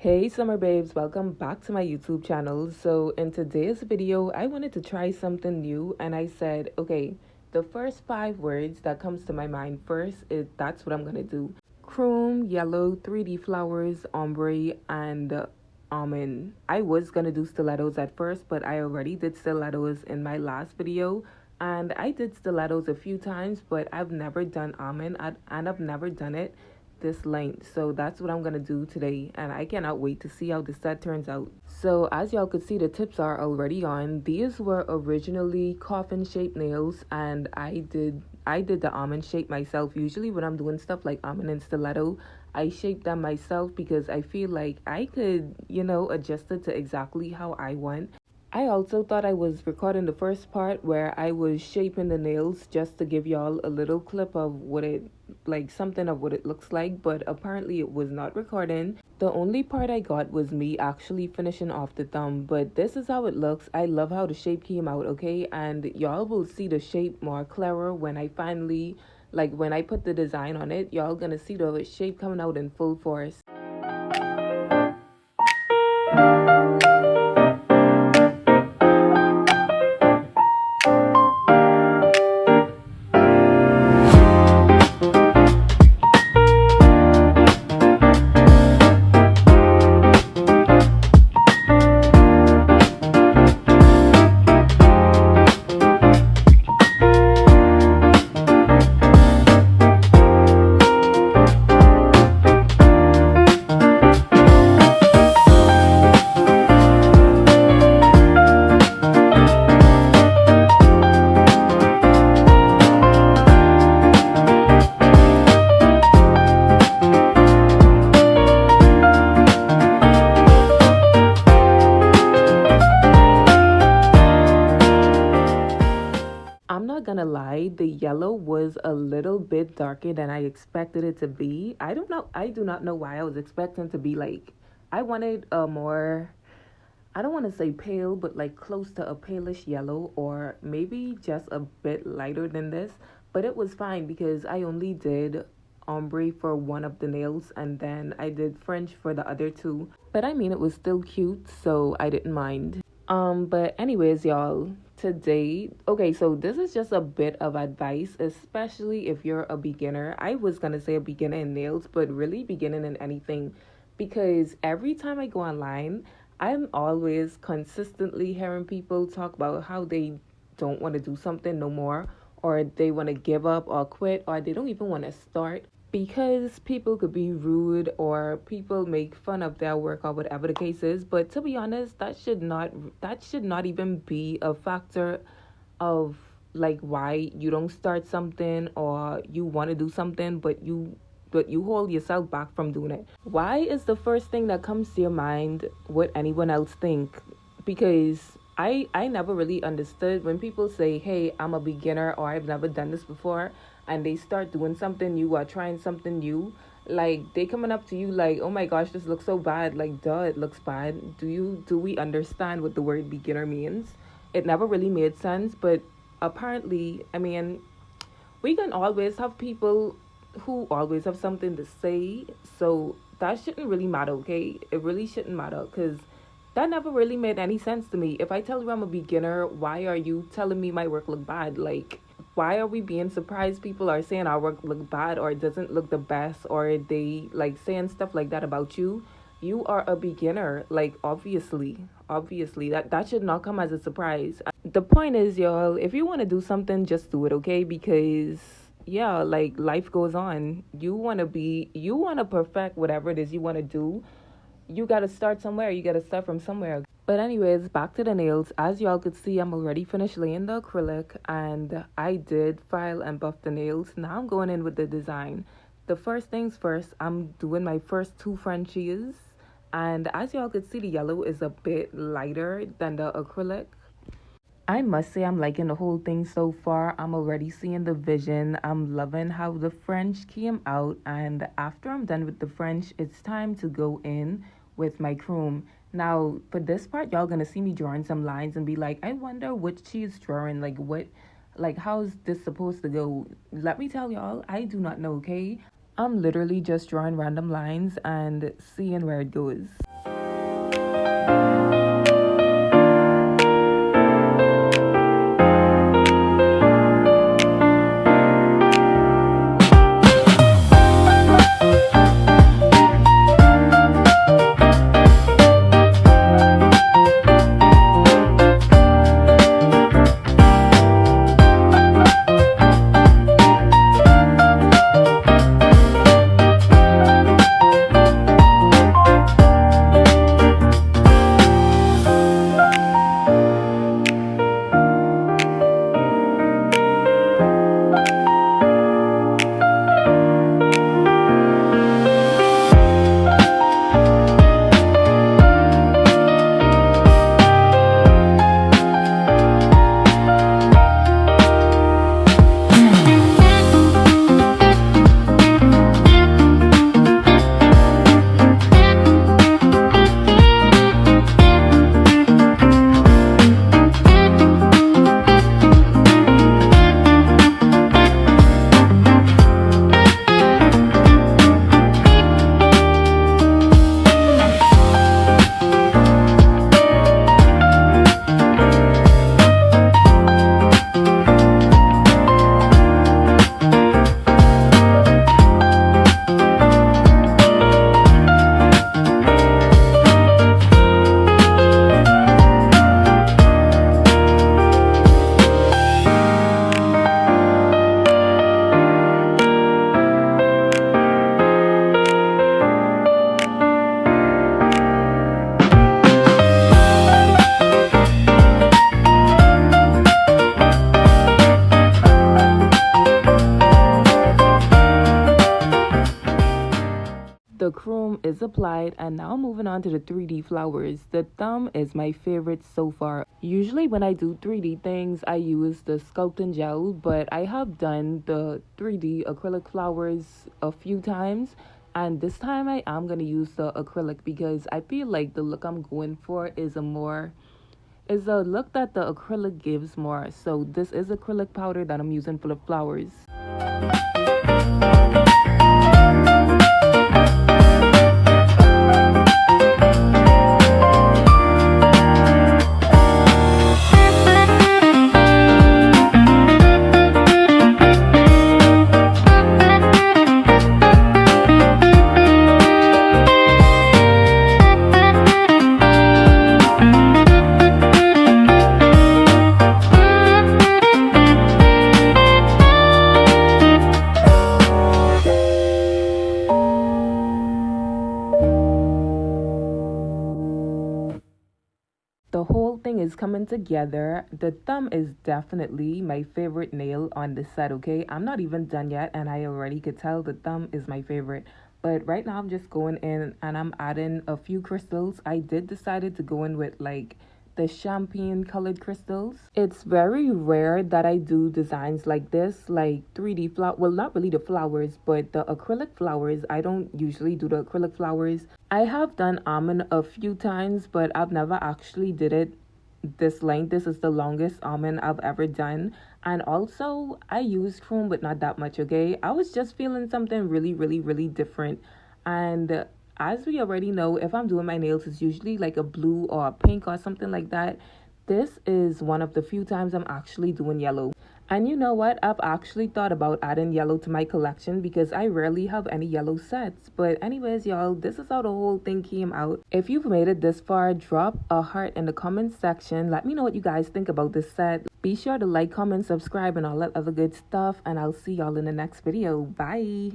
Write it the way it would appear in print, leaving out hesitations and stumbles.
Hey summer babes, welcome back to my YouTube channel. So in today's video, I wanted to try something new and I said, okay, the first 5 words that comes to my mind first is that's what I'm gonna do. Chrome, yellow, 3D flowers, ombre, and almond. I was gonna do stilettos at first, but I already did stilettos in my last video. And I did stilettos a few times, but I've never done almond and I've never done it this length. So that's what I'm gonna do today, and I cannot wait to see how the set turns out. So as y'all could see, the tips are already on. These were originally coffin shaped nails, and I did the almond shape myself. Usually when I'm doing stuff like almond and stiletto, I shape them myself because I feel like I could, adjust it to exactly how I want. I also thought I was recording the first part where I was shaping the nails just to give y'all a little clip of something of what it looks like, but apparently it was not recording. The only part I got was me actually finishing off the thumb, but this is how it looks. I love how the shape came out, okay? And y'all will see the shape more clearer when I finally, when I put the design on it, y'all gonna see the shape coming out in full force. I'm not gonna lie, the yellow was a little bit darker than I expected it to be. I do not know why I was expecting to be I wanted a more, I don't want to say pale, but close to a palish yellow, or maybe just a bit lighter than this. But it was fine because I only did ombre for one of the nails and then I did French for the other two. But I mean, it was still cute, so I didn't mind. But anyways, y'all, today, okay, so this is just a bit of advice, especially if you're a beginner. I was gonna say a beginner in nails, but really beginning in anything, because every time I go online, I'm always consistently hearing people talk about how they don't want to do something no more, or they want to give up or quit, or they don't even want to start because people could be rude or people make fun of their work or whatever the case is. But to be honest, that should not even be a factor of why you don't start something or you want to do something but you hold yourself back from doing it. Why is the first thing that comes to your mind what anyone else think? Because I never really understood when people say, hey, I'm a beginner or I've never done this before, and they start doing something new or trying something new. They coming up to you oh my gosh, this looks so bad. Duh, it looks bad. Do we understand what the word beginner means? It never really made sense, but apparently, I mean, we can always have people who always have something to say, so that shouldn't really matter, okay? It really shouldn't matter, because that never really made any sense to me. If I tell you I'm a beginner, why are you telling me my work look bad? Why are we being surprised people are saying our work look bad or it doesn't look the best, or they saying stuff like that about you? You are a beginner. Obviously that should not come as a surprise. The point is, y'all, if you want to do something, just do it, okay? Because yeah, life goes on. You want to perfect whatever it is you want to do. You got to start somewhere. You got to start from somewhere. But anyways, back to the nails. As y'all could see, I'm already finished laying the acrylic and I did file and buff the nails. Now I'm going in with the design. The first things first, I'm doing my first 2 Frenchies. And as y'all could see, the yellow is a bit lighter than the acrylic. I must say I'm liking the whole thing so far. I'm already seeing the vision. I'm loving how the French came out. And after I'm done with the French, it's time to go in with my chrome. Now, for this part, y'all gonna see me drawing some lines and be like, I wonder what she's drawing. How's this supposed to go? Let me tell y'all, I do not know, okay? I'm literally just drawing random lines and seeing where it goes. is applied, and now moving on to the 3D flowers. The thumb is my favorite so far. Usually when I do 3D things, I use the sculpting gel, but I have done the 3D acrylic flowers a few times, and this time I am going to use the acrylic because I feel like the look I'm going for is a look that the acrylic gives more. So this is acrylic powder that I'm using for the flowers. The whole thing is coming together. The thumb is definitely my favorite nail on the set, okay? I'm not even done yet, and I already could tell the thumb is my favorite. But right now I'm just going in and I'm adding a few crystals. I did decided to go in with like the champagne colored crystals. It's very rare that I do designs like this, like 3D flower. Well, not really the flowers, but the acrylic flowers. I don't usually do the acrylic flowers. I have done almond a few times, but I've never actually did it this length. This is the longest almond I've ever done. And also I use chrome, but not that much, okay? I was just feeling something really, really, really different. And as we already know, if I'm doing my nails, it's usually like a blue or a pink or something like that. This is one of the few times I'm actually doing yellow. And you know what? I've actually thought about adding yellow to my collection because I rarely have any yellow sets. But anyways, y'all, this is how the whole thing came out. If you've made it this far, drop a heart in the comment section. Let me know what you guys think about this set. Be sure to like, comment, subscribe, and all that other good stuff. And I'll see y'all in the next video. Bye.